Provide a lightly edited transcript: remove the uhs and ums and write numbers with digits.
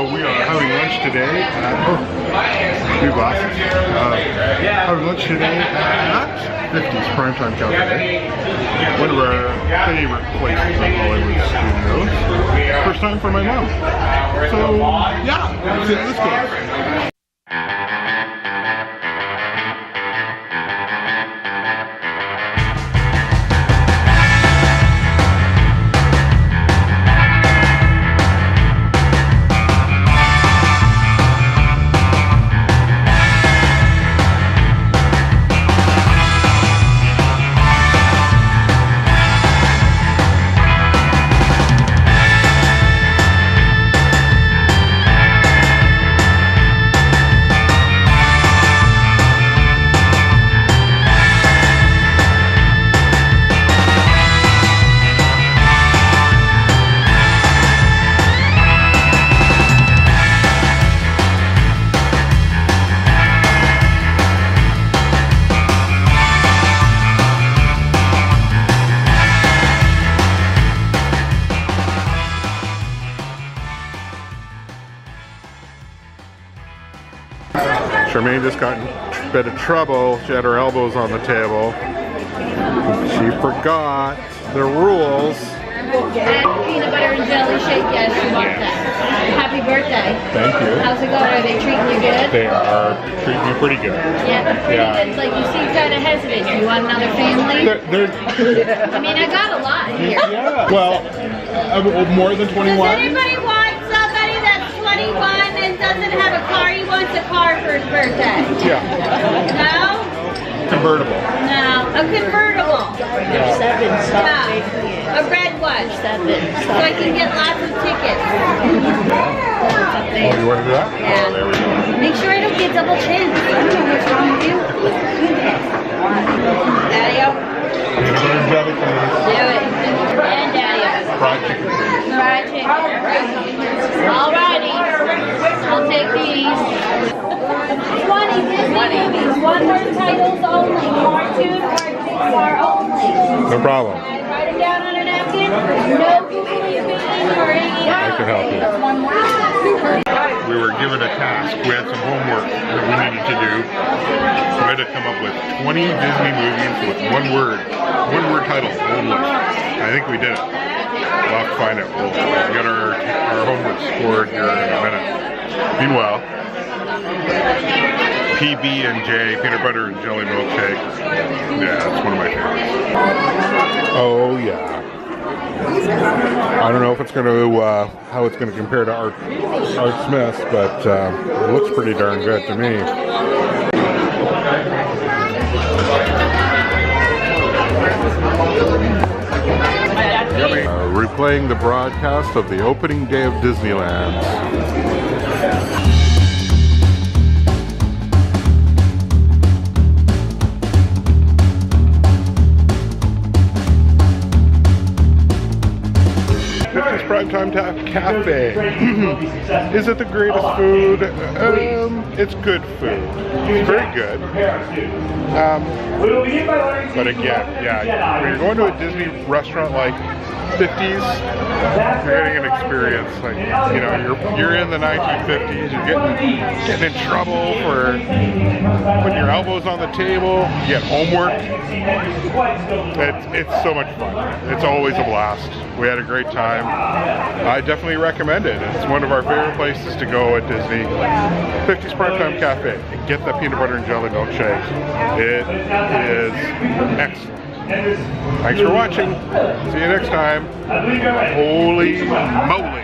So we are having lunch today at, new glasses. Having lunch today at 50's Primetime Cafe. One of our favorite places in Hollywood studios. First time for my mom. So yeah, let's see how this goes. Charmaine just got in a bit of trouble. She had her elbows on the table. She forgot the rules. Peanut butter and jelly shake, yes, you want that. Happy birthday. Thank you. How's it going? Are they treating you good? They are treating me pretty good. Yeah, pretty good. Like, you seem kind of hesitant. You want another family? I mean, I got a lot here. Yeah. Well, more than 21. Does anybody want somebody that's 21 and doesn't have a car? He wants a car for his birthday. Yeah. No? Convertible. No. A convertible. Yeah. No. A red one. So I can get lots of tickets. Oh, you want to do that? Yeah. Oh, there we go. Make sure I don't get double chin. I don't know what's wrong with you. Daddy-o. Peanut butter and jelly, please. Do it. And Daddy-o. Fried chicken. Fried chicken. Alrighty. I'll take these. 20 Disney movies. One-word titles only. Cartoon or Pixar only. No problem. Write them down on a napkin. No Googling or any. I can help you. One word. We were given a task. We had some homework that we needed to do. So we had to come up with 20 Disney movies with one-word titles only. I think we did it. We'll have to find it. We'll get our homework scored here in a minute. Meanwhile, PB&J, peanut butter and jelly milkshake. Yeah, that's one of my favorites. Oh yeah. I don't know if it's going to how it's going to compare to Art Smith's, but it looks pretty darn good to me. Replaying the broadcast of the opening day of Disneyland. Primetime Cafe. Is it the greatest food? It's good food. It's very good. But again, yeah, when you're going to a Disney restaurant like 50's, you're getting an experience. Like, you know, you're in the 1950s. You're getting in trouble for putting your elbows on the table. You get homework. It's so much fun. It's always a blast. We had a great time. I definitely recommend it. It's one of our favorite places to go at Disney. 50's Primetime Cafe. Get the peanut butter and jelly milkshake. It is excellent. Thanks for watching. See you next time. Holy moly.